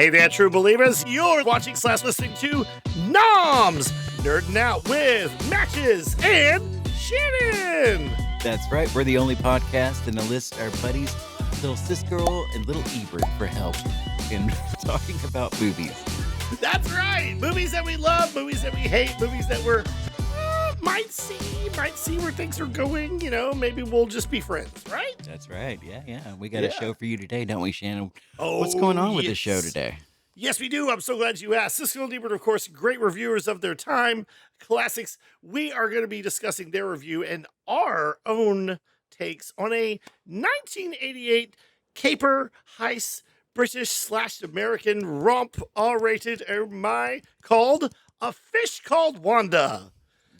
Hey there, true believers. You're watching/listening to NOMS, Nerding Out with Matches and Shannon. That's right. We're the only podcast in the list our buddies Little Siskel and Little Ebert for help in talking about movies. That's right. Movies that we love, movies that we hate, movies that we're might see where things are going. You know, maybe we'll just be friends, right? That's right. Yeah. We got a show for you today, don't we, Shannon? Oh, what's going on with the show today? Yes, we do. I'm so glad you asked. Siskel and Ebert, of course, great reviewers of their time, classics. We are going to be discussing their review and our own takes on a 1988 caper heist British/American romp, R-rated, oh my, called A Fish Called Wanda,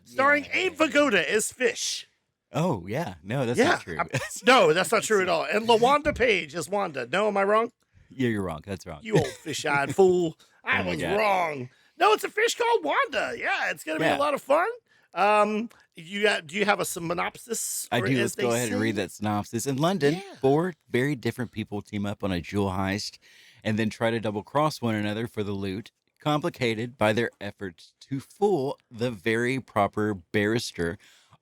starring Abe Vigoda as Fish. Oh, yeah. No, that's not true. No, that's not true at all. And LaWanda Page as Wanda. No, am I wrong? Yeah, you're wrong. That's wrong. You old fish-eyed fool. I was wrong. No, it's A Fish Called Wanda. Yeah, it's going to be a lot of fun. Do you have a synopsis? I do. Let's go ahead and read that synopsis. In London, four very different people team up on a jewel heist and then try to double-cross one another for the loot, complicated by their efforts to fool the very proper barrister,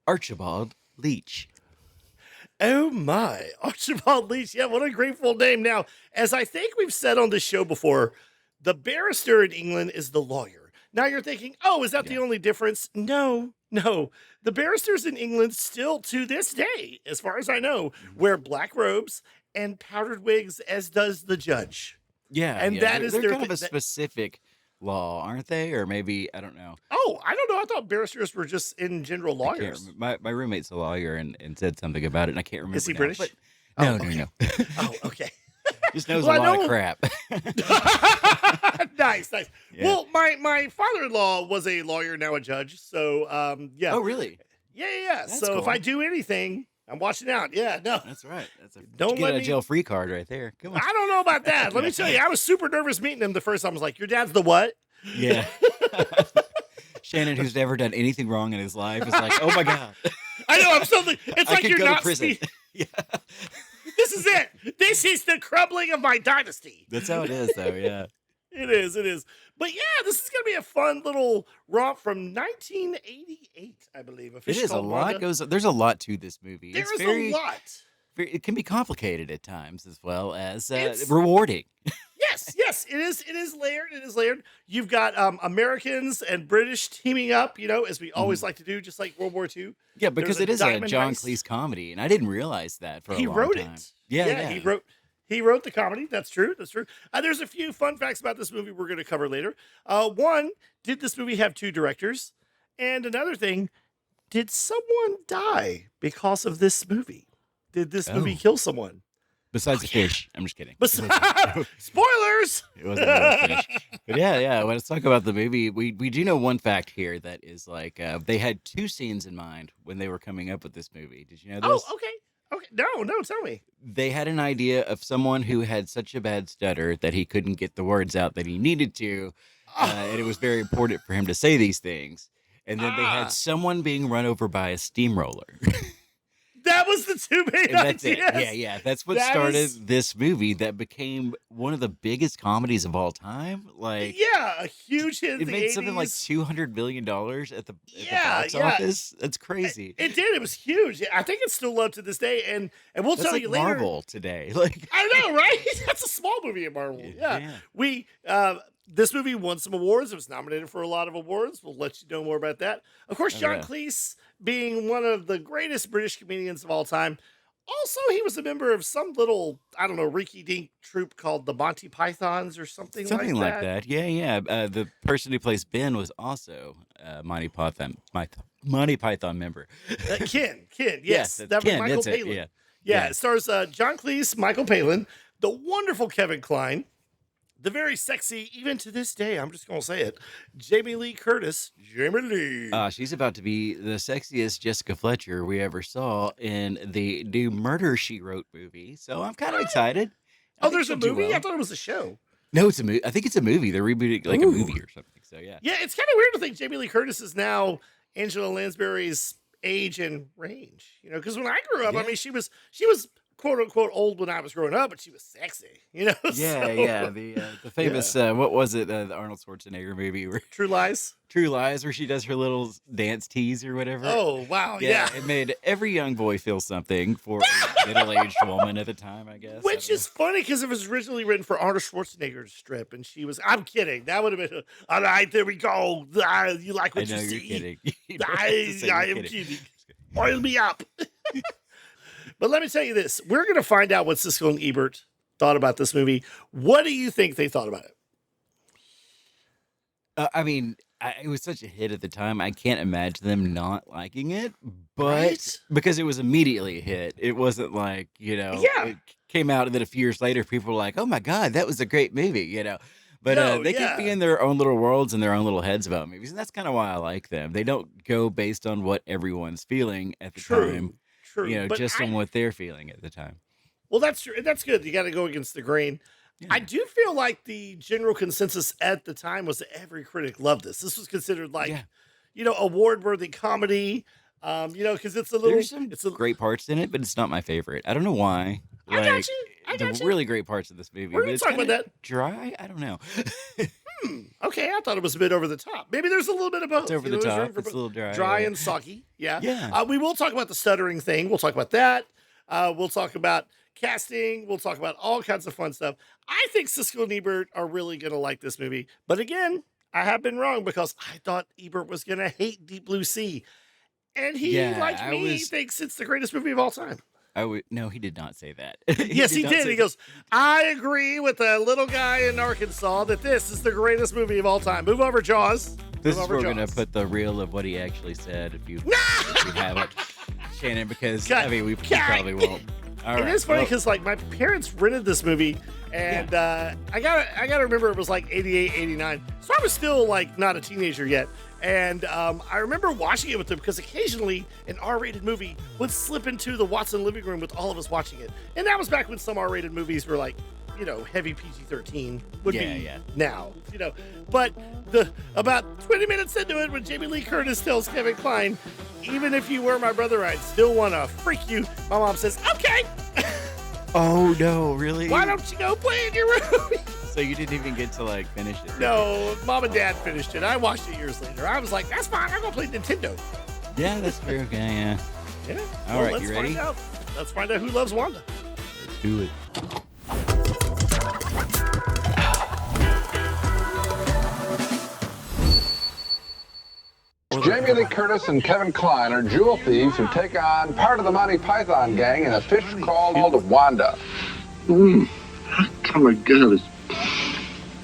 Archibald Leach. Oh my, Archibald Leach. Yeah, what a great full name. Now, as I think we've said on this show before, the barrister in England is the lawyer. Now you're thinking, oh, is that the only difference? No. The barristers in England still, to this day, as far as I know, wear black robes and powdered wigs, as does the judge. Yeah. And that is they're kind of a specific law, aren't they? Or maybe, I don't know. Oh, I don't know. I thought barristers were just in general lawyers. My roommate's a lawyer and said something about it, and I can't remember. Is he now, British? But no. Oh, okay. Just knows a lot of crap. Nice. Yeah. Well, my father-in-law was a lawyer, now a judge. So, yeah. Oh, really? Yeah. That's So cool. if I do anything, I'm watching out. Yeah, no. That's right. Don't get let a me jail-free card right there. Come on. I don't know about that. Let me tell you, I was super nervous meeting him the first time. I was like, your dad's the what? Yeah. Shannon, who's never done anything wrong in his life, is like, oh my God. I know. I'm still. It's like could you're go not. to prison. Yeah. This is it. This is the crumbling of my dynasty. That's how it is, though. Yeah. It is. But yeah, this is going to be a fun little romp from 1988, I believe. It is. A lot goes. There's a lot to this movie. There is a lot. It can be complicated at times, as well as rewarding. Yes, it is. It is layered. You've got Americans and British teaming up, as we always like to do, just like World War II. Yeah, because it is a John heist. Cleese comedy, and I didn't realize that for a long time. He wrote it. Yeah. He wrote the comedy. That's true. There's a few fun facts about this movie we're going to cover later. One, did this movie have two directors? And another thing, did someone die because of this movie? Did this movie kill someone? Besides the fish. I'm just kidding. Spoilers! It wasn't a fish. But yeah, let's talk about the movie. We do know one fact here that is like they had two scenes in mind when they were coming up with this movie. Did you know this? Oh, okay. No, tell me. They had an idea of someone who had such a bad stutter that he couldn't get the words out that he needed to, and it was very important for him to say these things. And then they had someone being run over by a steamroller. That was the two main ideas. It. Yeah. That's what started this movie that became one of the biggest comedies of all time. Like, a huge hit. It made something like $200 million at the box office. That's crazy. It did. It was huge. I think it's still loved to this day. And we'll tell you later. Marvel today. Like, I know, right? That's a small movie at Marvel. Yeah. We this movie won some awards. It was nominated for a lot of awards. We'll let you know more about that. Of course, John Cleese, being one of the greatest British comedians of all time. Also, he was a member of some little, I don't know, rinky-dink troupe called the Monty Pythons or something like that. Something like that. Yeah. The person who plays Ben was also Monty Python member. Ken. Yes, that was Ken. Michael That's Palin. it. Yeah. It stars John Cleese, Michael Palin, the wonderful Kevin Kline, the very sexy, even to this day, I'm just going to say it, Jamie Lee Curtis. She's about to be the sexiest Jessica Fletcher we ever saw in the new Murder, She Wrote movie. So I'm kind of excited. There's a movie? Well. I thought it was a show. No, it's a movie. I think it's a movie. They're rebooting like a movie or something. So yeah. Yeah, it's kind of weird to think Jamie Lee Curtis is now Angela Lansbury's age and range. Because when I grew up, I mean, she was quote unquote old when I was growing up, but she was sexy, you know? Yeah. The famous what was it? The Arnold Schwarzenegger movie, where True Lies. True Lies, where she does her little dance tease or whatever. Oh wow, yeah. It made every young boy feel something for a middle-aged woman at the time, I guess. Which is funny because it was originally written for Arnold Schwarzenegger's strip, and she was. I'm kidding. That would have been. All right, there we go. You like what I know you you're see? kidding. I am kidding. Oil me up. But let me tell you this: we're going to find out what Siskel and Ebert thought about this movie. What do you think they thought about it? I mean, it was such a hit at the time. I can't imagine them not liking it, but Right? because it was immediately a hit, it wasn't like, Yeah. it came out and then a few years later, people were like, "Oh my God, that was a great movie," But No, they yeah. keep being their own little worlds and their own little heads about movies, and that's kind of why I like them. They don't go based on what everyone's feeling at the time, True. But just on what they're feeling at the time. well, that's true. And that's good. You got to go against the grain. I Yeah. do feel like the general consensus at the time was that every critic loved this. This was considered like, Yeah. award-worthy comedy. Because it's a little, There's some it's a. great parts in it, but it's not my favorite. I don't know why. I got you. I got The you. really great parts of this movie, We're but gonna it's talk about kinda that. dry. I don't know. Okay, I thought it was a bit over the top. Maybe there's a little bit of both. It's over the There's room top. for It's a both. little dry. Dry yeah. and soggy. Yeah. Yeah. We will talk about the stuttering thing. We'll talk about that. We'll talk about casting. We'll talk about all kinds of fun stuff. I think Siskel and Ebert are really going to like this movie. But again, I have been wrong because I thought Ebert was going to hate Deep Blue Sea. And he, Yeah, like I me, was- thinks it's the greatest movie of all time. No, he did not say that. Yes, he not did. say He goes, I agree with the little guy in Arkansas that this is the greatest movie of all time. Move over, Jaws. This Move is over, where we're gonna Jaws. put the reel of what he actually said if you have it, Shannon, because Cut. I mean we Cut. probably won't. All It right. is funny well, because like my parents rented this movie, and I gotta remember it was like 88, 89. So I was still like not a teenager yet. And I remember watching it with them because occasionally an R-rated movie would slip into the Watson living room with all of us watching it. And that was back when some R-rated movies were like, heavy PG-13 would be now, But about 20 minutes into it, when Jamie Lee Curtis tells Kevin Kline, even if you were my brother, I'd still want to freak you. My mom says, okay, oh no, really? why don't you go play in your room? So you didn't even get to like finish it? No, mom and dad finished it. I watched it years later. I was like, that's fine. I'm going to play Nintendo. Yeah, that's fair. Okay, yeah. Yeah. All right, let's you ready? Find out. Let's find out who loves Wanda. Let's do it. Jamie Lee Curtis and Kevin Kline are jewel thieves who take on part of the Monty Python gang in A Fish Called Wanda. How come a girl as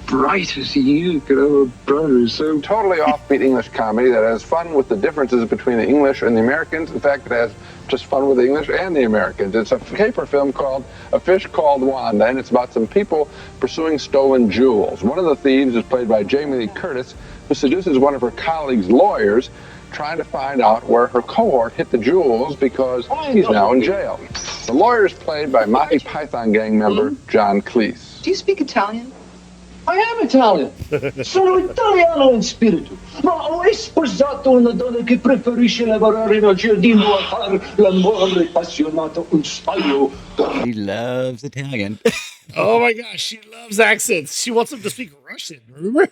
bright as you could have a brother who's so... Totally offbeat English comedy that has fun with the differences between the English and the Americans. In fact, it has just fun with the English and the Americans. It's a caper film called A Fish Called Wanda, and it's about some people pursuing stolen jewels. One of the thieves is played by Jamie Lee Curtis, who seduces one of her colleagues' lawyers, trying to find out where her cohort hid the jewels because he's now in jail. The lawyer is played by Monty Python gang member John Cleese. Do you speak Italian? I am Italian. Sono italiano in spirito, ma ho sposato una donna che preferisce lavorare nel giardino a fare l'amore appassionato un paio. He loves Italian. Oh my gosh, she loves accents. She wants him to speak Russian, remember?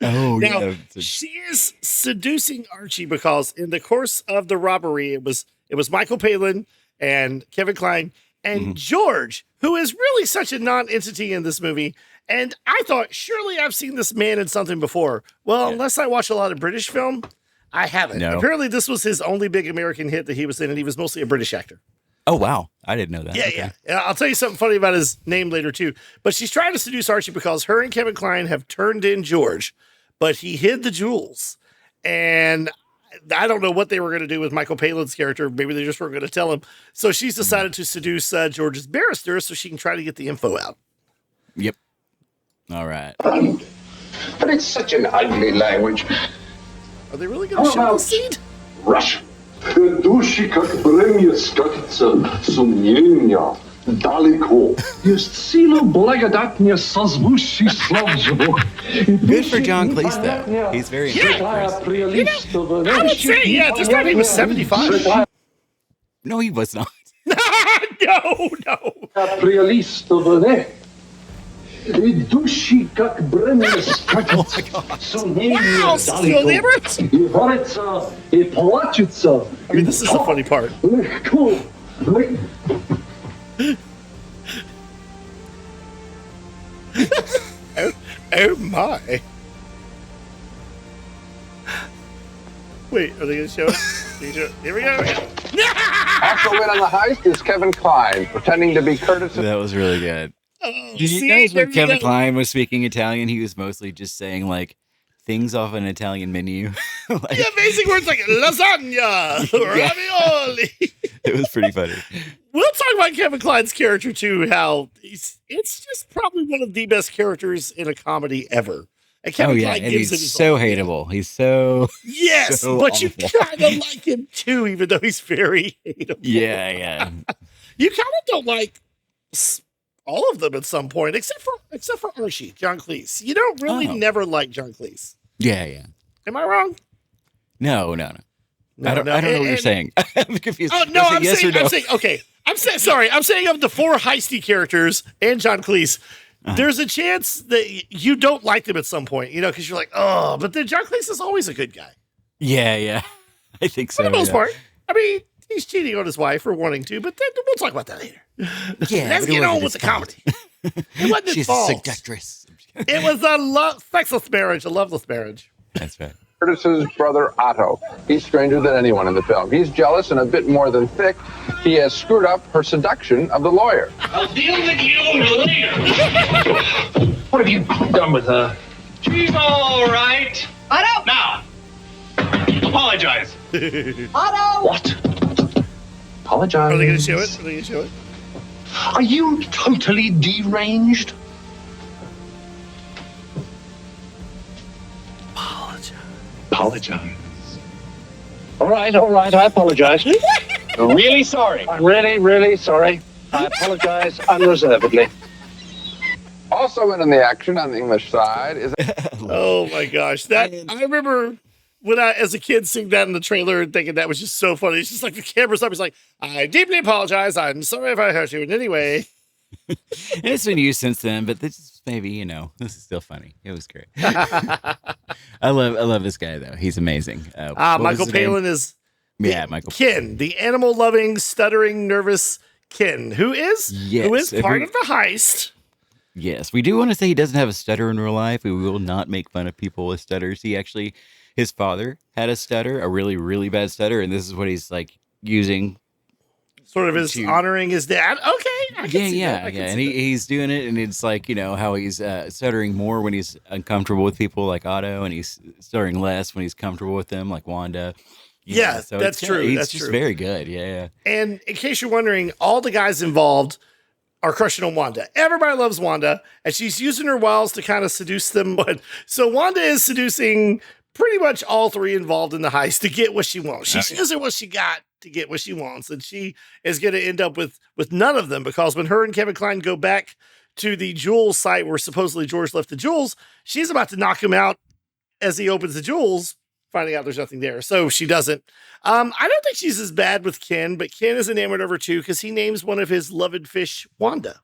Oh, Now, yeah. she is seducing Archie because in the course of the robbery, it was Michael Palin and Kevin Kline and George, who is really such a non-entity in this movie. And I thought, surely I've seen this man in something before. Well, unless I watch a lot of British film, I haven't. No. Apparently, this was his only big American hit that he was in, and he was mostly a British actor. Oh, wow. I didn't know that. Yeah, Okay. yeah. I'll tell you something funny about his name later, too. But she's trying to seduce Archie because her and Kevin Kline have turned in George, but he hid the jewels. And I don't know what they were going to do with Michael Palin's character. Maybe they just weren't going to tell him. So she's decided to seduce George's barrister so she can try to get the info out. Yep. All right. But it's such an ugly language. Are they really going to show the seed? Russian. Души как бремя скатится сомнения далеко. Jest сила благодатня созвучий слов живых. Good for John Cleese, though. He's very Yeah. impressive. I would say, yeah, at this time he was 75. No, he was not. No. Каприалист over идущий как бремя скачет, сомнения Wow, Siskel далеко, Ebert. и борется, и плачется. I mean, this is the funny part. Легко, Oh my. Wait, are they going to show it? Here we go. Also in on the heist is Kevin Kline, pretending to be Curtis. That was really good. Oh, Did you see, notice there when you Kevin go. Kline was speaking Italian, he was mostly just saying like things off an Italian menu. Like, Yeah, basic words like lasagna, ravioli. it was pretty funny. We'll talk about Kevin Kline's character too, how it's just probably one of the best characters in a comedy ever. And Kevin Oh yeah, Kline and gives it he's his so all. hateable. He's so Yes, so but you awful. kind of like him too, even though he's very hateable. yeah. You kind of don't like all of them at some point, except for Archie, John Cleese. You don't really Oh. never like John Cleese. Yeah. Am I wrong? No. No, I don't know what you're saying. I'm confused. Oh no, Was it I'm yes saying, or no? I'm saying, okay. I'm saying of the four heisty characters and John Cleese, there's a chance that you don't like them at some point, you know, because you're like, oh, but then John Cleese is always a good guy Yeah. I think so. for the most yeah. part. I mean, he's cheating on his wife or wanting to, but then we'll talk about that later. Yeah, Let's but it get on wasn't with his the fault. comedy. It wasn't his She's a fault. seductress. It was a sexless marriage, a loveless marriage. That's right. Curtis's brother Otto. He's stranger than anyone in the film. He's jealous and a bit more than thick. He has screwed up her seduction of the lawyer. I'll deal with you later. What have you done with her? She's all right. Otto! Now, apologize. Otto! What? Apologize. Are they going to show it? Are they going to show it? Are you totally deranged? Apologize. All right, I apologize. Really sorry. I'm really sorry. I apologize unreservedly. Also in on the action on the English side is Oh my gosh. I remember when I, as a kid, seeing that in the trailer and thinking that was just so funny. It's just like the camera's up. He's like, I deeply apologize. I'm sorry if I hurt you in any way. And it's been used since then, but this is maybe, this is still funny. It was great. I love this guy though. He's amazing. What was Michael his name? Palin is Michael. Ken, the animal loving, stuttering, nervous Ken, who is Yes, part of the heist. Yes, we do want to say he doesn't have a stutter in real life. We will not make fun of people with stutters. His father had a stutter, a really, really bad stutter, and this is what he's like using. Sort of his honoring his dad. Okay. I can see that. I can And see that. he's doing it, and it's like, how he's stuttering more when he's uncomfortable with people like Otto, and he's stuttering less when he's comfortable with them like Wanda. Yeah, so that's true. He's That's just true. very good. Yeah. And in case you're wondering, all the guys involved are crushing on Wanda. Everybody loves Wanda, and she's using her wiles to kind of seduce them. But so Wanda is seducing pretty much all three involved in the heist to get what she wants. She's using what she got to get what she wants, and she is going to end up with none of them, because when her and Kevin Kline go back to the jewels site where supposedly George left the jewels, she's about to knock him out as he opens the jewels, finding out there's nothing there. So she doesn't. I don't think she's as bad with Ken, but Ken is enamored of her too, because he names one of his beloved fish Wanda.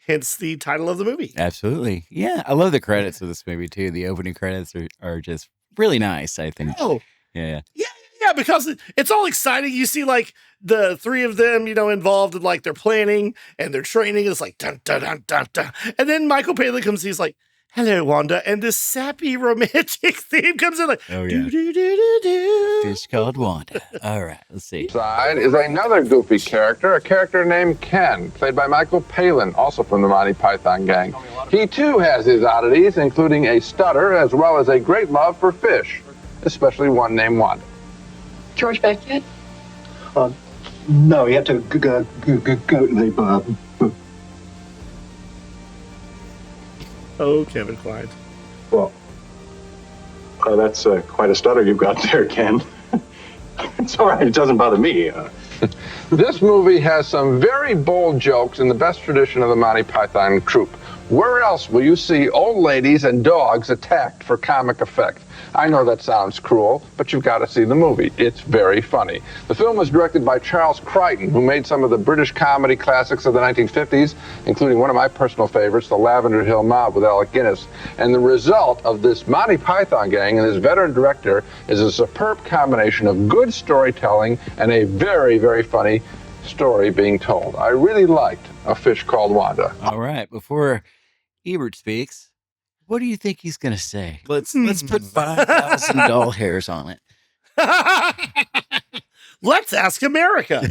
Hence the title of the movie. Absolutely. Yeah. I love the credits of this movie too. The opening credits are just really nice, I think. Oh, Yeah. yeah, because it's all exciting. You see like the three of them, involved in like their planning and their training. It's like dun dun dun dun dun. And then Michael Palin comes, he's like, hello, Wanda. And this sappy romantic theme comes in like, Oh, yeah. do, do, do, do, do. Fish Called Wanda. All right. Let's see. side is another goofy character, a character named Ken, played by Michael Palin, also from the Monty Python gang. He too has his oddities, including a stutter as well as a great love for fish, especially one named Wanda. George back yet? No, he had to go to the Oh, Kevin Kline. Well, that's quite a stutter you've got there, Ken. It's all right. It doesn't bother me. This movie has some very bold jokes in the best tradition of the Monty Python troupe. Where else will you see old ladies and dogs attacked for comic effect? I know that sounds cruel, but you've got to see the movie. It's very funny. The film was directed by Charles Crichton, who made some of the British comedy classics of the 1950s, including one of my personal favorites, The Lavender Hill Mob with Alec Guinness. And the result of this Monty Python gang and this veteran director is a superb combination of good storytelling and a very, very funny story being told. I really liked A Fish Called Wanda. All right. Before Ebert speaks, what do you think he's going to say? Let's put 5,000 doll hairs on it. Let's ask America.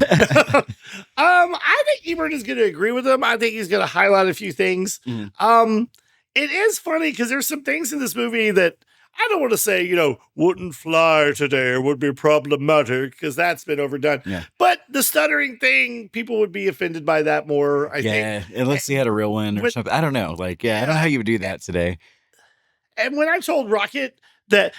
I think Ebert is going to agree with him. I think he's going to highlight a few things. It is funny because there's some things in this movie that I don't want to say, wouldn't fly today or would be problematic because that's been overdone. Yeah. But the stuttering thing, people would be offended by that more, I think. Yeah, unless he had a real one or something. I don't know. I don't know how you would do that today. And when I told Rocket that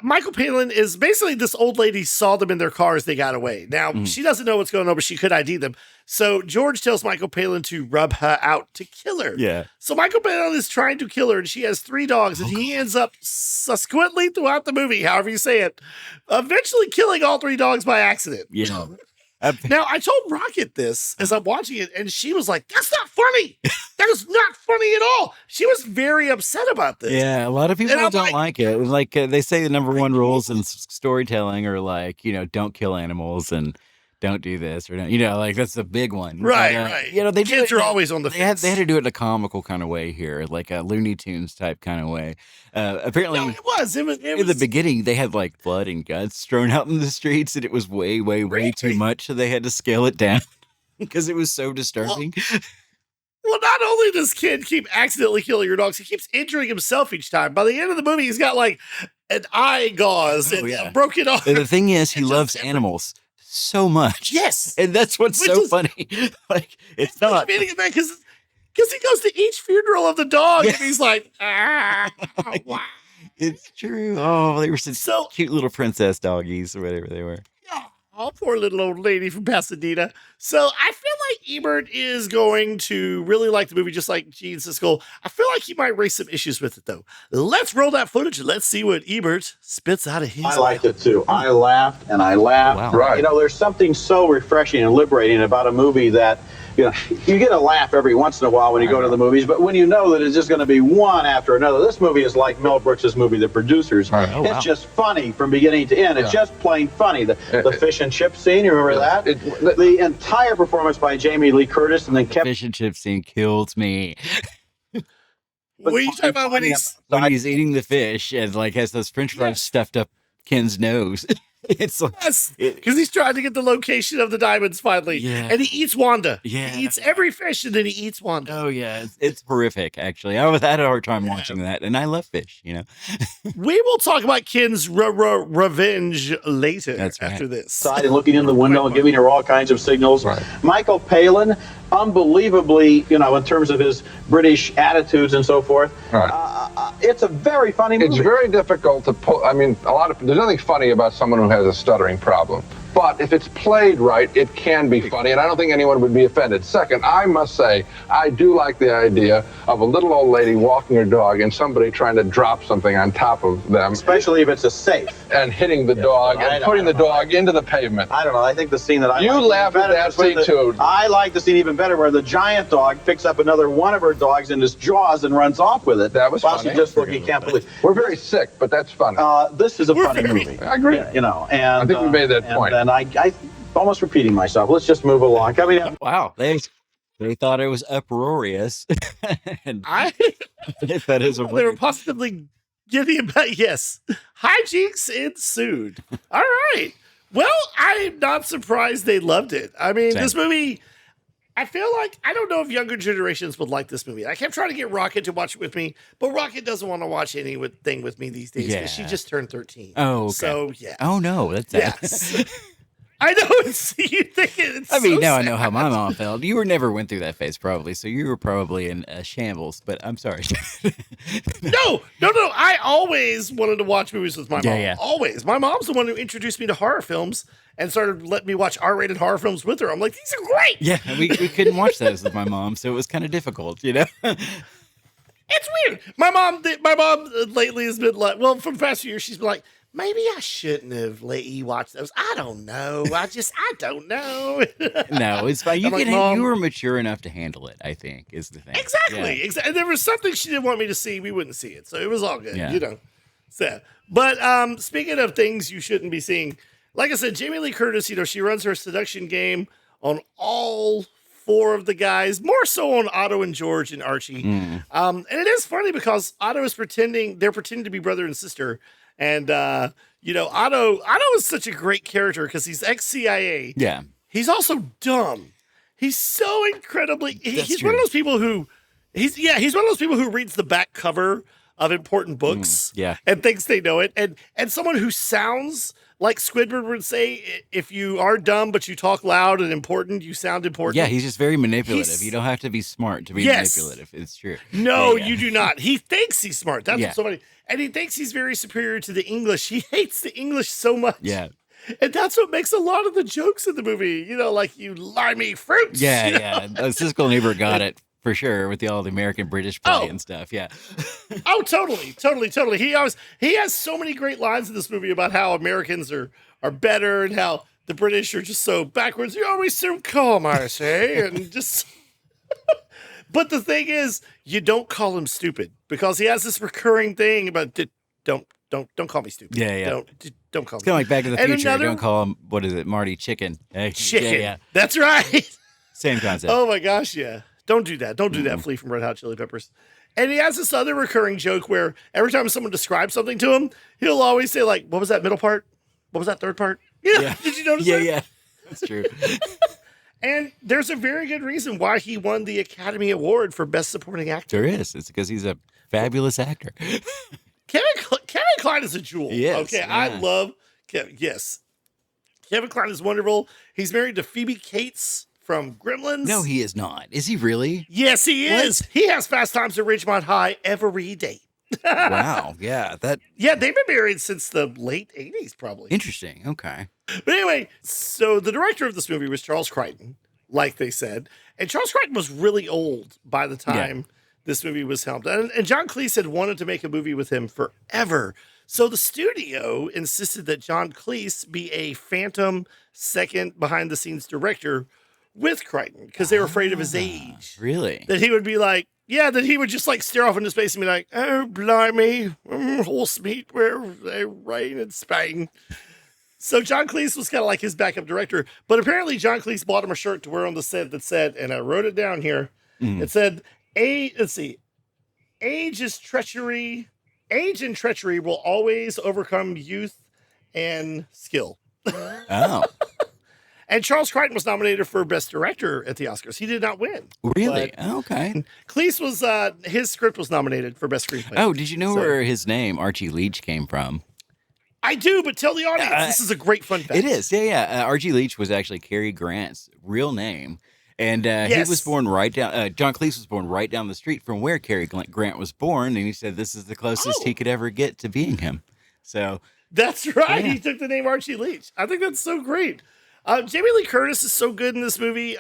Michael Palin is basically this old lady saw them in their car as they got away. Now, she doesn't know what's going on, but she could ID them. So George tells Michael Palin to rub her out to kill her. Yeah. So Michael Palin is trying to kill her, and she has 3 dogs, and he ends up subsequently throughout the movie, however you say it, eventually killing all 3 dogs by accident. Yeah. Now, I told Rocket this as I'm watching it, and she was like, that's not funny. That is not funny at all. She was very upset about this. Yeah, a lot of people don't like it. Like they say the number one rules in storytelling are don't kill animals and don't do this or don't, that's a big one. Right, but, right. They Kids are always on the fence. They had to do it in a comical kind of way here, like a Looney Tunes type kind of way. Apparently, No, it was. in the beginning, they had blood and guts thrown out in the streets, and it was way, way, way too much. So they had to scale it down because it was so disturbing. Well, not only does Kid keep accidentally killing your dogs, he keeps injuring himself each time. By the end of the movie, he's got an eye gauze and a broken arm. And the thing is, he loves animals so much. Yes. And that's what's so funny. It's not. Because he goes to each funeral of the dog and he's like, wow. It's true. Oh, they were so cute little princess doggies or whatever they were. Oh, poor little old lady from Pasadena. So I feel like Ebert is going to really like the movie, just like Gene Siskel. I feel like he might raise some issues with it, though. Let's roll that footage and let's see what Ebert spits out of his. I liked it, too. I laughed and I laughed. Wow. Right. There's something so refreshing and liberating about a movie that, you get a laugh every once in a while when you go to the movies, but when you know that it's just going to be one after another, this movie is like Mel Brooks' movie, The Producers. Right. Oh, wow. It's just funny from beginning to end. It's just plain funny. The fish and chip scene, you remember that? The entire performance by Jamie Lee Curtis, and then Fish and chip scene kills me. What are you talking about when he's eating the fish and has those French fries stuffed up Ken's nose? It's because he's trying to get the location of the diamonds finally. Yeah. And he eats Wanda. Yeah. He eats every fish and then he eats Wanda. Oh, yeah. It's horrific, actually. I had a hard time watching that, and I love fish, We will talk about Ken's revenge later. That's right. After this. Side and looking in the window and giving her all kinds of signals. Right. Michael Palin, unbelievably, in terms of his British attitudes and so forth. Right. It's a very funny movie. It's very difficult to pull. There's nothing funny about someone who has a stuttering problem. But if it's played right, it can be funny, and I don't think anyone would be offended. Second, I must say, I do like the idea of a little old lady walking her dog and somebody trying to drop something on top of them. Especially if it's a safe. And hitting the dog and putting the dog into the pavement. I don't know. I think the scene that I You laughed at that scene, too. I like the scene even better where the giant dog picks up another one of her dogs in his jaws and runs off with it. That was while funny. she just looking, can't believe. We're very sick, but that's funny. This is a funny movie. I agree. And I think we made that point. And I almost repeating myself. Let's just move along. Wow. They thought it was uproarious. And I that is they were possibly getting about, yes. Hijinks ensued. All right. Well, I'm not surprised they loved it. This movie, I feel like, I don't know if younger generations would like this movie. I kept trying to get Rocket to watch it with me, but Rocket doesn't want to watch anything with me these days because she just turned 13. Oh, okay. So, yeah. Oh, no. That's Yes. I know. You think it's I so I know how my mom felt. You went through that phase probably, so you were probably in shambles, but I'm sorry. No. I always wanted to watch movies with my mom. Yeah. Always. My mom's the one who introduced me to horror films and started letting me watch R-rated horror films with her. I'm like, these are great. Yeah, we couldn't watch those with my mom, so it was kind of difficult, It's weird. My mom lately has been like, well, for the past few years, she's been like, maybe I shouldn't have let you watch those. I don't know. I don't know. No, it's fine. I'm like, Mom, you were mature enough to handle it, I think, is the thing. Exactly. Yeah. Exactly. There was something she didn't want me to see. We wouldn't see it. So it was all good, Yeah. you know. So, but speaking of things you shouldn't be seeing, like I said, Jamie Lee Curtis, you know, she runs her seduction game on all 4 of the guys, more so on Otto and George and Archie. And it is funny because Otto is they're pretending to be brother and sister. And, you know, Otto is such a great character because he's ex-CIA. Yeah. He's also dumb. He's so incredibly, he's true. one of those people who, he's one of those people who reads the back cover of important books yeah. and thinks they know it. And someone who sounds like Squidward would say, if you are dumb but you talk loud and important, you sound important. Yeah, he's just very manipulative. You don't have to be smart to be manipulative. It's true. No, Yeah. you do not. He thinks he's smart. That's Yeah. what's so funny. And he thinks he's very superior to the English. He hates the English so much. Yeah. And that's what makes a lot of the jokes in the movie. You know, like, you limey fruits. Yeah, you know? yeah. Siskel Ebert got it for sure with all the American British play and stuff. Yeah. Oh, totally. He has so many great lines in this movie about how Americans are better and how the British are just so backwards. You're always so calm, I say, and just. But the thing is, you don't call him stupid because he has this recurring thing about don't call me stupid. Yeah, yeah. Don't call me. It's kind of like Back to the And Future. another- Don't call him, what is it, Marty Chicken. Hey, Chicken. Yeah, yeah. That's right. Same concept. Oh my gosh, yeah. Don't do that. Don't do that, Flea from Red Hot Chili Peppers. And he has this other recurring joke where every time someone describes something to him, he'll always say, like, what was that middle part? What was that third part? Yeah. Did you notice that? Yeah. That's true. And there's a very good reason why he won the Academy Award for Best Supporting Actor. There is. It's because he's a fabulous actor. Kevin Kline is a jewel. Yes, Okay, yeah. I love Kevin. Yes. Kevin Kline is wonderful. He's married to Phoebe Cates from Gremlins. No, he is not. Is he really? Yes, he is. He has Fast Times at Ridgemont High every day. Wow. Yeah. Yeah, they've been married since the late 80s, probably. Interesting. Okay. But anyway, so the director of this movie was Charles Crichton, like they said. And Charles Crichton was really old by the time this movie was filmed. And John Cleese had wanted to make a movie with him forever. So the studio insisted that John Cleese be a phantom second behind-the-scenes director with Crichton because they were afraid of his age. Really? That he would be like, that he would just like stare off into space and be like, oh, blimey, horse meat where they reign in Spain. So John Cleese was kind of like his backup director. But apparently John Cleese bought him a shirt to wear on the set that said, and I wrote it down here, it said, age and treachery will always overcome youth and skill. Oh. And Charles Crichton was nominated for Best Director at the Oscars. He did not win. Really? Okay. Cleese was, his script was nominated for Best Screenplay. Oh, did you know where his name, Archie Leach, came from? I do, but tell the audience, this is a great fun fact. It is. Yeah. Archie Leach was actually Cary Grant's real name. And he was born right down, John Cleese was born right down the street from where Cary Grant was born. And he said this is the closest he could ever get to being him. So. That's right. Yeah. He took the name Archie Leach. I think that's so great. Jamie Lee Curtis is so good in this movie.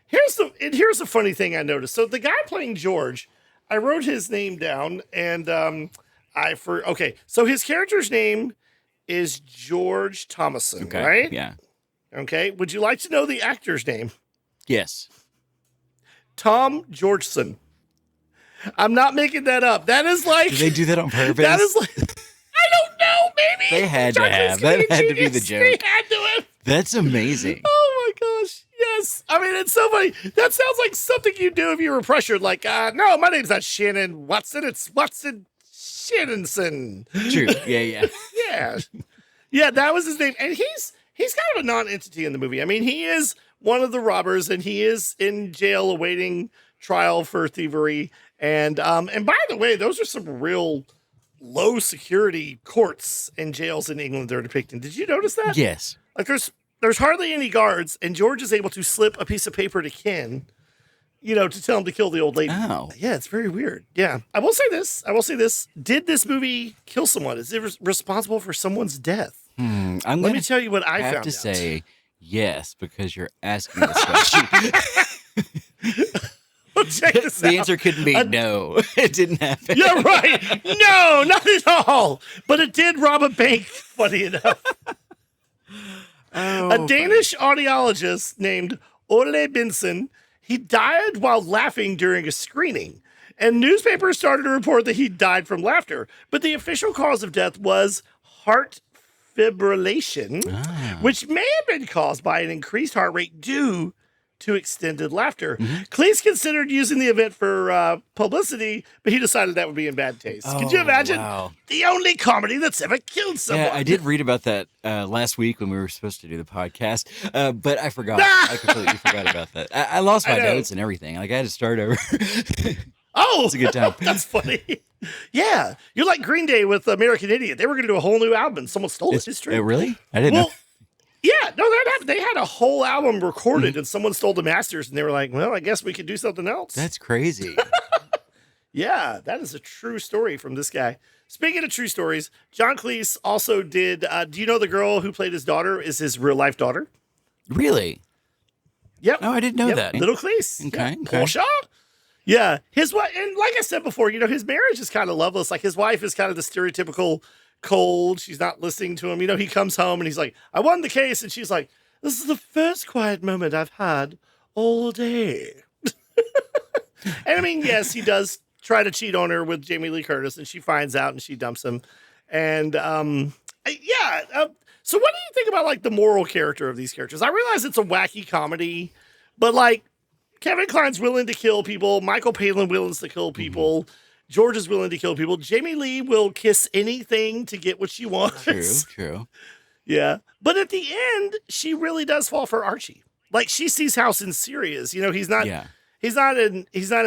Here's the funny thing I noticed. So the guy playing George, I wrote his name down, and so his character's name is George Thomason, right? Yeah. Okay. Would you like to know the actor's name? Yes. Tom Georgeson. I'm not making that up. That is like. Did they do that on purpose? That is like. I don't know. Maybe They had to have. That had to be the joke. They had to have. That's amazing. Oh my gosh. Yes. I mean, it's so funny. That sounds like something you do if you were pressured. Like, no, my name's not Shannon Watson. It's Watson Shannonson. True. Yeah. Yeah. Yeah, that was his name. And he's kind of a non-entity in the movie. I mean, he is one of the robbers and he is in jail awaiting trial for thievery. And by the way, those are some real low security courts and jails in England they're depicting. Did you notice that? Yes. Like there's hardly any guards, and George is able to slip a piece of paper to Ken, to tell him to kill the old lady. Oh. Yeah, it's very weird. Yeah. I will say this. Did this movie kill someone? Is it responsible for someone's death? Let me tell you what I have found to out. say yes, because you're asking this question. Well, check this works The out. answer couldn't be no. It didn't happen. Yeah, right. No, not at all. But it did rob a bank, funny enough. A Danish audiologist named Ole Benson, he died while laughing during a screening. And newspapers started to report that he died from laughter. But the official cause of death was heart fibrillation, which may have been caused by an increased heart rate due to extended laughter. Cleese considered using the event for publicity, but he decided that would be in bad taste. Could you imagine? Wow. The only comedy that's ever killed someone. Yeah, I did read about that last week when we were supposed to do the podcast, but I forgot. I completely forgot about that. I lost my notes and everything. Like, I had to start over. Oh, it's a good time. That's funny. Yeah, you're like Green Day with American Idiot. They were going to do a whole new album, and someone stole it. It's true. Really? I didn't know. Yeah, no, they had a whole album recorded, and someone stole the masters, and they were like, "Well, I guess we could do something else." That's crazy. Yeah, that is a true story from this guy. Speaking of true stories, John Cleese also did. Do you know the girl who played his daughter is his real life daughter? Really? Yep. Oh, I didn't know that. Little Cleese. Okay. Yeah. Portia? Yeah, his wife, and like I said before, his marriage is kind of loveless. Like, his wife is kind of the stereotypical cold. She's not listening to him. He comes home and he's like, "I won the case," and she's like, "This is the first quiet moment I've had all day." And I mean, yes, he does try to cheat on her with Jamie Lee Curtis, and she finds out and she dumps him. And so what do you think about like the moral character of these characters? I realize it's a wacky comedy, but like, Kevin Kline's willing to kill people. Michael Palin willing to kill people. George is willing to kill people. Jamie Lee will kiss anything to get what she wants. True. Yeah. But at the end, she really does fall for Archie. Like, she sees how sincere he is. He's not an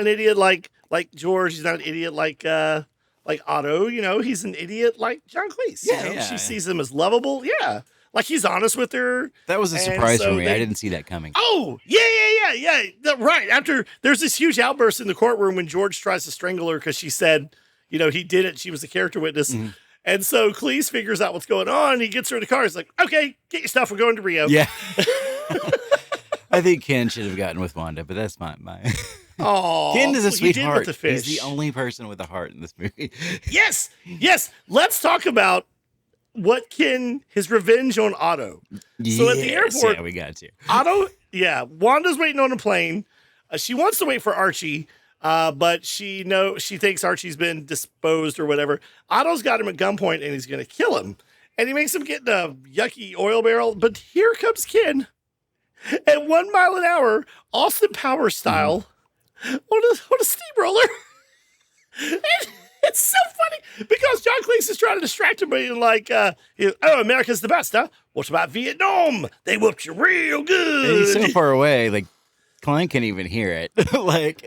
idiot like George. He's not an idiot like Otto. He's an idiot like John Cleese. She sees him as lovable. Yeah. Like, he's honest with her. That was a surprise for me. I didn't see that coming. Oh, yeah. Right. After there's this huge outburst in the courtroom when George tries to strangle her because she said, he did it. She was a character witness. And so Cleese figures out what's going on. He gets her in the car. He's like, "Okay, get your stuff. We're going to Rio." Yeah. I think Ken should have gotten with Wanda, but that's my. Oh, Ken is a sweetheart. The fish. He's the only person with a heart in this movie. Yes. Let's talk about his revenge on Otto. So at the airport, we got to. Otto, Wanda's waiting on a plane. She wants to wait for Archie, but she thinks Archie's been disposed or whatever. Otto's got him at gunpoint and he's going to kill him. And he makes him get in a yucky oil barrel. But here comes Ken at 1 mile an hour, Austin Powers style, on a steamroller. It's so funny because John Cleese is trying to distract him, being like, America's the best, huh? What about Vietnam? They whooped you real good. And he's so far away, like, Klein can't even hear it.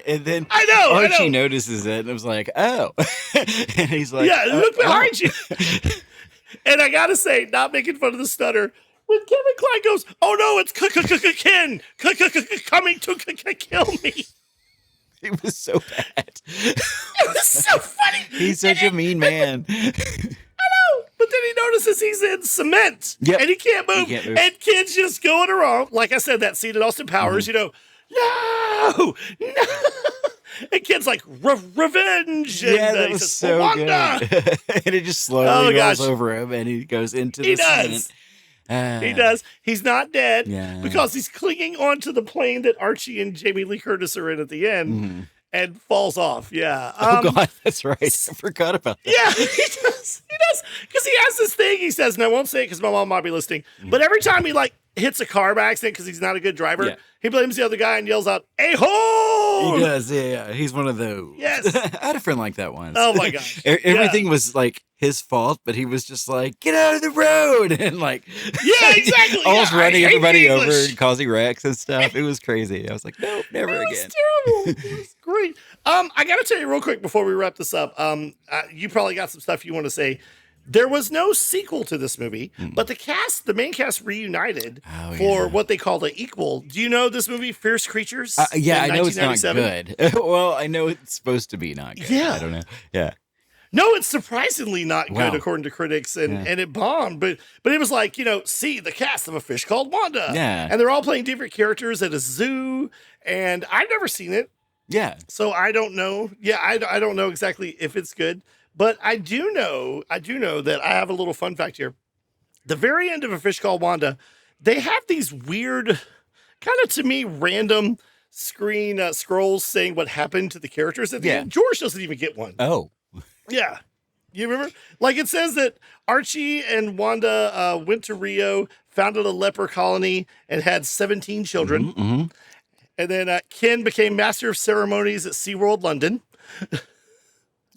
And then Archie notices it and was like, "Oh." And he's like, "Yeah, look behind you." And I gotta say, not making fun of the stutter, when Kevin Kline goes, "Oh no, it's Ken coming to kill me." It was so bad. It was so funny. He's such a mean man. I know. But then he notices he's in cement. Yep. And he can't move. And Ken's just going around. Like I said, that scene at Austin Powers, no. And Ken's like, "Revenge." Yeah, and that was says, so "Wanda." good. And it just slowly rolls over him and he goes into the cement. He does. He's not dead because he's clinging onto the plane that Archie and Jamie Lee Curtis are in at the end and falls off. Yeah. Oh, God, that's right. I forgot about that. Yeah, he does. Because he has this thing he says, and I won't say it because my mom might be listening, but every time he hits a car by accident because he's not a good driver, he blames the other guy and yells out, "A-hole!" He does, yeah. He's one of those. Yes. I had a friend like that once. Oh, my gosh. Everything was like his fault, but he was just like, "Get out of the road!" And yeah, exactly. Almost running everybody over and causing wrecks and stuff. It was crazy. I was like, "Nope, never again." It was terrible. It was great. I got to tell you real quick before we wrap this up. You probably got some stuff you want to say. There was no sequel to this movie, but the main cast reunited for what they called an equal. Do you know this movie, Fierce Creatures? Yeah, I know it's not good. Well, I know it's supposed to be not good. Yeah. I don't know. Yeah. No, it's surprisingly not good according to critics, and it bombed. But it was like, see the cast of A Fish Called Wanda. Yeah. And they're all playing different characters at a zoo, and I've never seen it. Yeah. So I don't know. Yeah, I don't know exactly if it's good, but I do know that I have a little fun fact here. The very end of A Fish Called Wanda, they have these weird, kind of to me, random screen scrolls saying what happened to the characters at the end. George doesn't even get one. Oh. Yeah. You remember? Like it says that Archie and Wanda went to Rio, founded a leper colony, and had 17 children. Mm-hmm. And then Ken became master of ceremonies at SeaWorld London.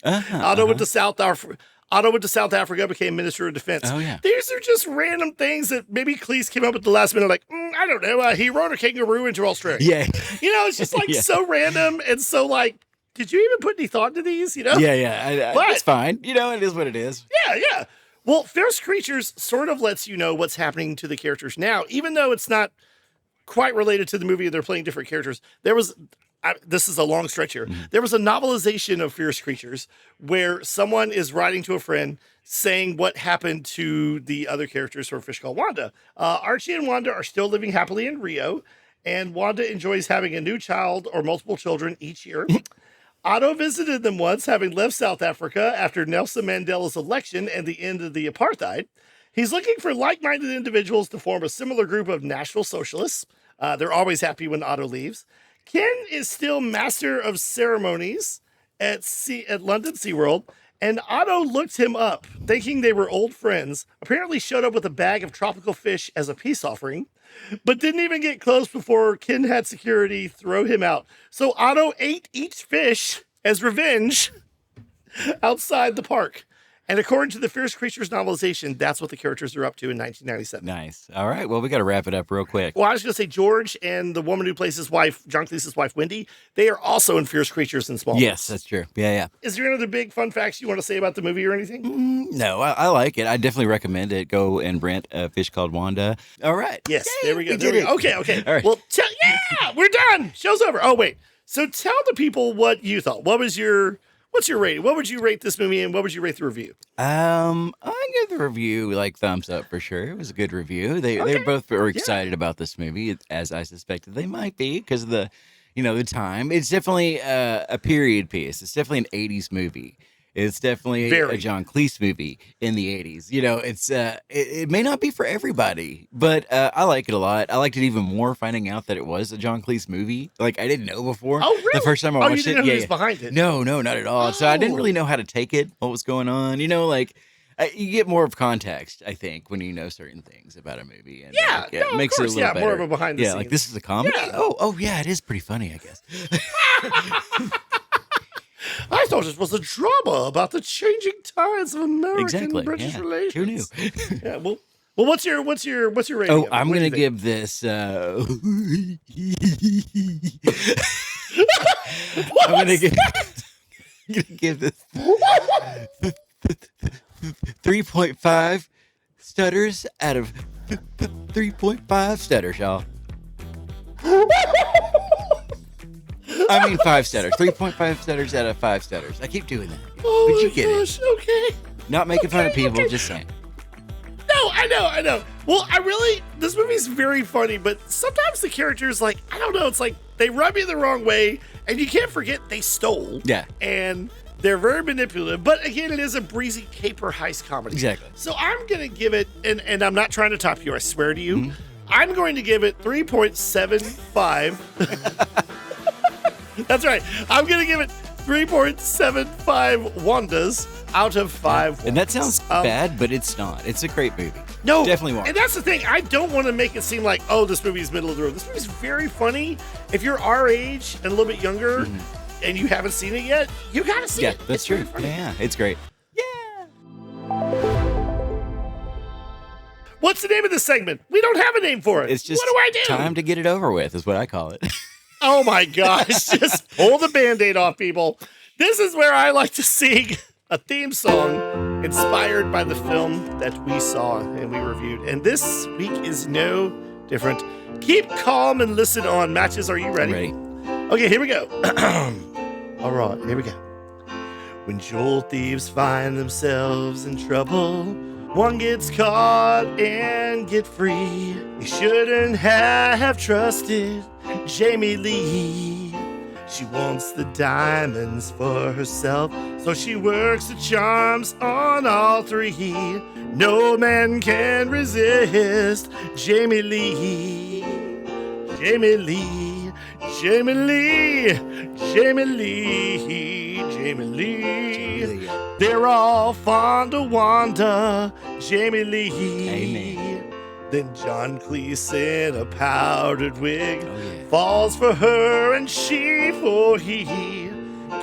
Otto went to South Africa, became Minister of Defense. Oh, yeah. These are just random things that maybe Cleese came up with the last minute, like, I don't know, he rode a kangaroo into Australia. Yeah. You know, it's just like so random and so like, did you even put any thought into these, you know? Yeah. But it's fine. You know, it is what it is. Yeah. Well, Fierce Creatures sort of lets you know what's happening to the characters now, even though it's not quite related to the movie. They're playing different characters. This is a long stretch here. Mm-hmm. There was a novelization of Fierce Creatures where someone is writing to a friend saying what happened to the other characters from Fish Called Wanda. Archie and Wanda are still living happily in Rio, and Wanda enjoys having a new child or multiple children each year. Otto visited them once, having left South Africa after Nelson Mandela's election and the end of the apartheid. He's looking for like-minded individuals to form a similar group of National Socialists. They're always happy when Otto leaves. Ken is still master of ceremonies at London SeaWorld, and Otto looked him up, thinking they were old friends, apparently showed up with a bag of tropical fish as a peace offering, but didn't even get close before Ken had security throw him out. So Otto ate each fish as revenge outside the park. And according to the Fierce Creatures novelization, that's what the characters are up to in 1997. Nice. All right. Well, we got to wrap it up real quick. Well, I was going to say George and the woman who plays his wife, John Cleese's wife, Wendy, they are also in Fierce Creatures and Small. Yes, that's true. Yeah. Is there any other big fun facts you want to say about the movie or anything? No, I like it. I definitely recommend it. Go and rent A Fish Called Wanda. All right. Yes, Yay, there we go. did it. Okay. All right. Well, we're done. Show's over. Oh, wait. So tell the people what you thought. What's your rating? What would you rate this movie and what would you rate the review? I give the review like thumbs up for sure. It was a good review. They're both very excited about this movie, as I suspected they might be because of the time. It's definitely a period piece. It's definitely an 80s movie. It's definitely a John Cleese movie in the 80s. You know, it's it may not be for everybody, but I like it a lot. I liked it even more finding out that it was a John Cleese movie. Like I didn't know before. Oh, really? The first time I watched you didn't it, know who was behind it. No, not at all. Oh. So I didn't really know how to take it, what was going on. You know, like you get more of context, I think, when you know certain things about a movie. And it makes it a little better. More of a behind the scenes. Like this is a comedy. Yeah. Oh, yeah, it is pretty funny, I guess. I thought it was a drama about the changing tides of American British relations. Who knew? Yeah. Well, what's your rating? Oh, I'm gonna give this. I'm gonna give this 3.5 stutters out of 3.5 stutters, y'all. I mean 5 stutters. 3.5 stutters out of 5 stutters. I keep doing that. Oh, but you get it. Okay. Not making fun of people, just saying. No, I know. Well, this movie's very funny, but sometimes the characters, like, I don't know, it's like they rub you the wrong way, and you can't forget they stole. Yeah. And they're very manipulative, but again, it is a breezy caper heist comedy. Exactly. So I'm going to give it, and I'm not trying to top you, I swear to you, I'm going to give it 3.75. That's right. I'm going to give it 3.75 Wandas out of 5. And that sounds bad, but it's not. It's a great movie. No, definitely won't. And that's the thing. I don't want to make it seem like, oh, this movie is middle of the road. This movie's very funny. If you're our age and a little bit younger and you haven't seen it yet, you got to see it. Yeah, that's true. Yeah, it's great. What's the name of this segment? We don't have a name for it. It's just what do I do? Time to get it over with is what I call it. Oh my gosh. Just pull the Band-Aid off, people. This is where I like to sing a theme song inspired by the film that we saw and we reviewed. And this week is no different. Keep calm and listen on. Matches, are you ready? Ready. Okay, here we go. All right, here we go. When jewel thieves find themselves in trouble, one gets caught and get free. They shouldn't have trusted Jamie Lee. She wants the diamonds for herself, so she works the charms on all three. No man can resist Jamie Lee. Jamie Lee. Jamie Lee. Jamie Lee. Jamie Lee. They're all fond of Wanda. Jamie Lee. Amen. Then John Cleese in a powdered wig falls for her and she for he.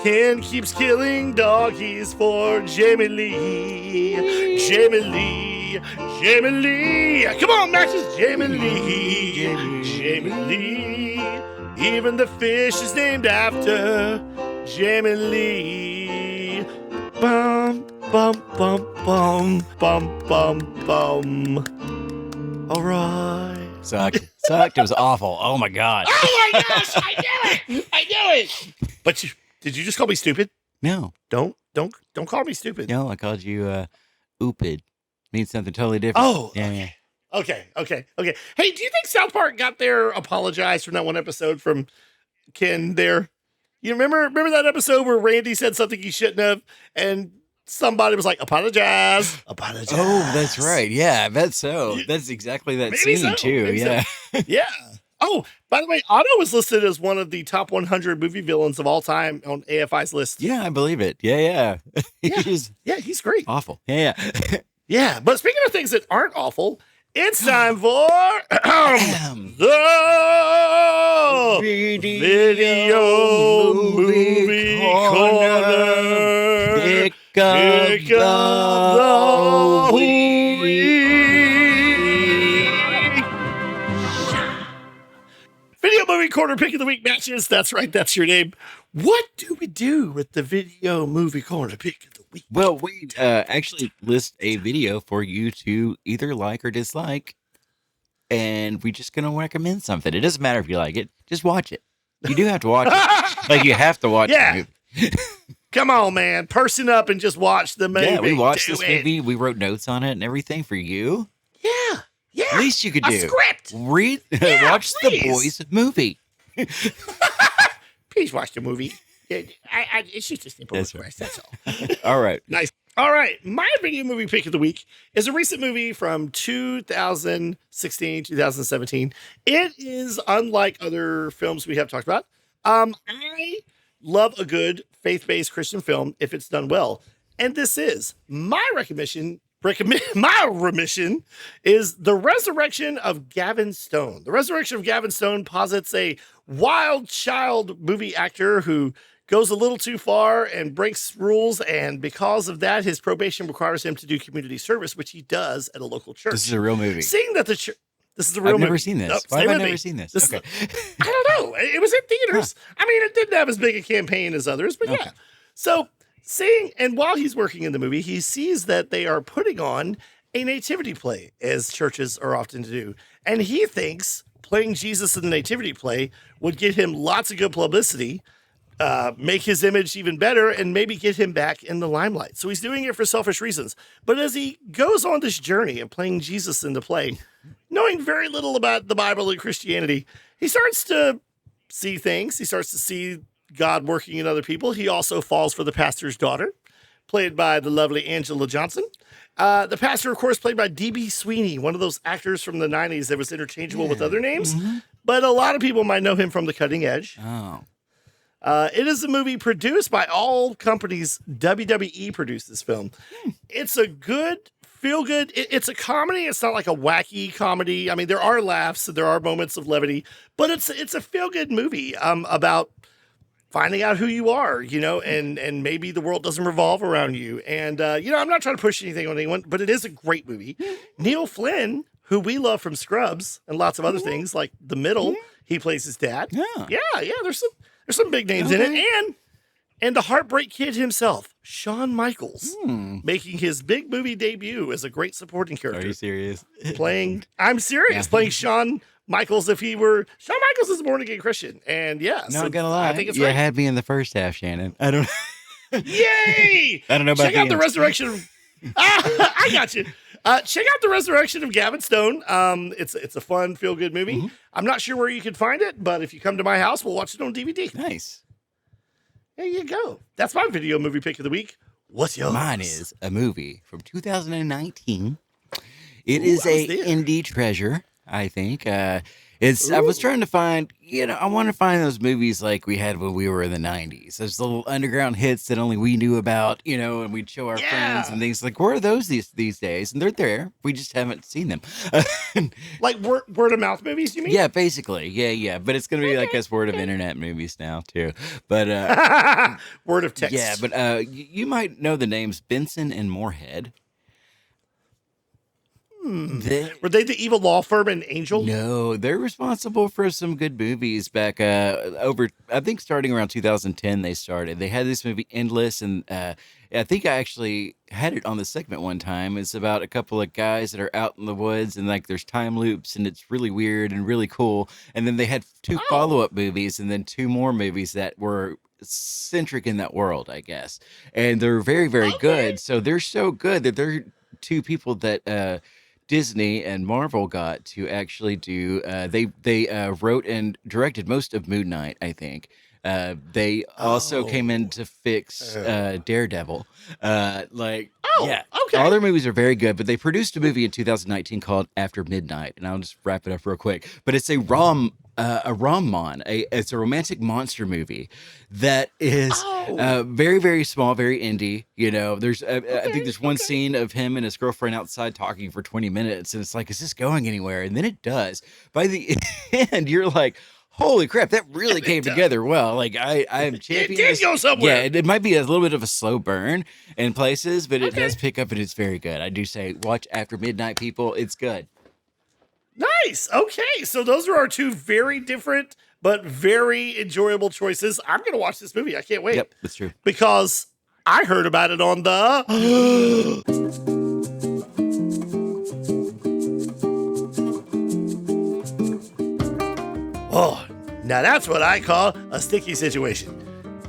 Ken keeps killing doggies for Jamie Lee. Jamie Lee. Jamie Lee. Come on, Max, it's Jamie Lee. Jamie Lee. Even the fish is named after Jamie Lee. Bum, bum, bum, bum, bum, bum, bum. All right. Sucked. It was awful. Oh my god. Oh my gosh! I knew it. But did you just call me stupid? No. Don't call me stupid. No, I called you oopid. Means something totally different. Oh. Yeah. Okay. Hey, do you think South Park got their apologize from that one episode from Ken there? You remember that episode where Randy said something he shouldn't have, and somebody was like, apologize. Oh, that's right. Yeah, I bet so. That's exactly that Maybe scene so. too. Maybe Yeah. so. Yeah. Oh, by the way, Otto was listed as one of the top 100 movie villains of all time on AFI's list. Yeah, I believe it. Yeah. He's great. Awful. Yeah. Yeah, but speaking of things that aren't awful, it's time for the video movie corner. Pick up the week. Video movie corner pick of the week matches. That's right. That's your name. What do we do with the video movie corner pick of the week? Well, we actually list a video for you to either like or dislike, and we're just going to recommend something. It doesn't matter if you like it. Just watch it. You do have to watch it. Like, you have to watch the movie. Come on, man. Person up and just watch the movie. Yeah, we watched this movie. We wrote notes on it and everything for you. Yeah. Least you could do. A script. Read, watch please. The Boys movie. Please watch the movie. It's just a simple request. That's all. All right. Nice. All right. My video movie pick of the week is a recent movie from 2016, 2017. It is unlike other films we have talked about. I love a good faith-based Christian film if it's done well. And this is my remission is The Resurrection of Gavin Stone. The Resurrection of Gavin Stone posits a wild child movie actor who goes a little too far and breaks rules, and because of that, his probation requires him to do community service, which he does at a local church. This is a real movie. Seeing that this is a real movie. I've never seen this. Nope, Why have I never seen this? Okay. I don't know. It was in theaters. I mean, it didn't have as big a campaign as others, but yeah. So and while he's working in the movie, he sees that they are putting on a nativity play, as churches are often to do. And he thinks playing Jesus in the nativity play would get him lots of good publicity, make his image even better, and maybe get him back in the limelight. So he's doing it for selfish reasons. But as he goes on this journey of playing Jesus in the play, knowing very little about the Bible and Christianity, he starts to see things. He starts to see God working in other people. He also falls for the pastor's daughter, played by the lovely Angela Johnson. The pastor, of course, played by D.B. Sweeney, one of those actors from the 90s that was interchangeable with other names. Mm-hmm. But a lot of people might know him from The Cutting Edge. Oh. It is a movie produced by all companies. WWE produced this film. It's a good, feel-good. It's a comedy. It's not like a wacky comedy. I mean, there are laughs and there are moments of levity, but it's a feel-good movie about finding out who you are, and maybe the world doesn't revolve around you. And, I'm not trying to push anything on anyone, but it is a great movie. Neil Flynn, who we love from Scrubs and lots of other things, like The Middle, he plays his dad. Yeah, there's some big names in it. And the Heartbreak Kid himself, Shawn Michaels, making his big movie debut as a great supporting character. Are you serious? I'm serious, playing Shawn Michaels if he were. Shawn Michaels is a born again Christian. And Not gonna lie. I think it's you right. had me in the first half, Shannon. I don't Yay! I don't know about Check out the resurrection of I got you. Check out The Resurrection of Gavin Stone. It's a fun, feel-good movie. I'm not sure where you can find it, but if you come to my house, we'll watch it on DVD. Nice. There you go. That's my video movie pick of the week. What's yours? Mine is a movie from 2019. It is a indie treasure, I think. I was trying to find, I want to find those movies like we had when we were in the 90s. Those little underground hits that only we knew about, and we'd show our friends and things like, where are those these days? And they're there. We just haven't seen them. Like word of mouth movies, you mean? Yeah, basically. Yeah. But it's going to be like us word of internet movies now, too. But word of text. Yeah, but you might know the names Benson and Moorhead. Were they the evil law firm in Angel? No, they're responsible for some good movies back over, I think starting around 2010 they started. They had this movie Endless, and I think I actually had it on the segment one time. It's about a couple of guys that are out in the woods and like there's time loops and it's really weird and really cool. And then they had two follow-up movies and then two more movies that were centric in that world, I guess. And they're very, very good. So they're so good that they're two people that Disney and Marvel got to actually do. They wrote and directed most of Moon Knight, I think. They also came in to fix Daredevil. Okay. All their movies are very good, but they produced a movie in 2019 called After Midnight, and I'll just wrap it up real quick. But it's a rom-mon. It's a romantic monster movie that is very, very small, very indie. There's I think there's one scene of him and his girlfriend outside talking for 20 minutes, and it's like, is this going anywhere? And then it does. By the end, you're like, holy crap, that really came together well. Like I'm championing. It did go somewhere. Yeah, it might be a little bit of a slow burn in places, but it does pick up and it's very good. I do say watch After Midnight, people. It's good. Nice. Okay, so those are our two very different but very enjoyable choices. I'm going to watch this movie. I can't wait. Yep, that's true. Because I heard about it on the... Oh, now that's what I call a sticky situation.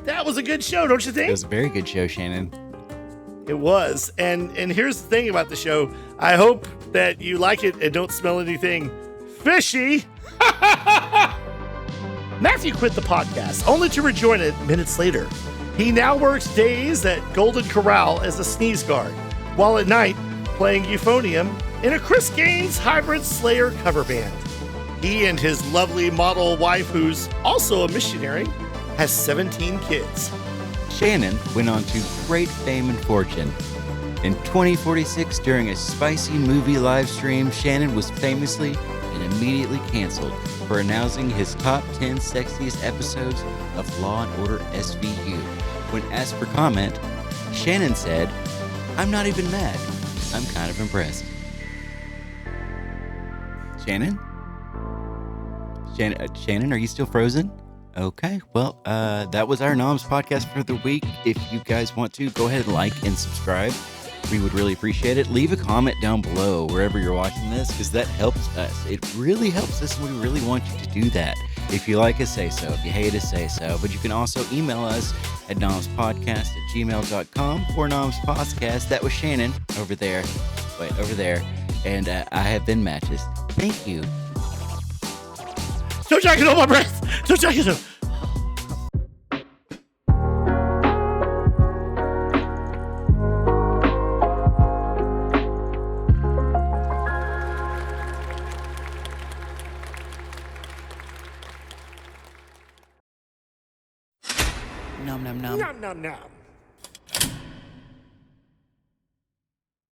That was a good show, don't you think? It was a very good show, Shannon. It was. And here's the thing about the show. I hope that you like it and don't smell anything fishy. Matthew quit the podcast, only to rejoin it minutes later. He now works days at Golden Corral as a sneeze guard, while at night playing euphonium in a Chris Gaines hybrid Slayer cover band. He and his lovely model wife, who's also a missionary, has 17 kids. Shannon went on to great fame and fortune. In 2046, during a spicy movie live stream, Shannon was famously and immediately canceled for announcing his top 10 sexiest episodes of Law & Order SVU. When asked for comment, Shannon said, "I'm not even mad. I'm kind of impressed." Shannon? Shannon, are you still frozen? Okay, well, that was our NOMS podcast for the week. If you guys want to, go ahead and like and subscribe. We would really appreciate it. Leave a comment down below wherever you're watching this, because that helps us. It really helps us, and we really want you to do that. If you like us, say so. If you hate us, say so. But you can also email us at nomspodcast@gmail.com for nomspodcast. That was Shannon over there. Wait, over there. And I have been Matches. Thank you. Don't jack it on my breath! Don't jack it on... Nom nom nom. Nom nom nom.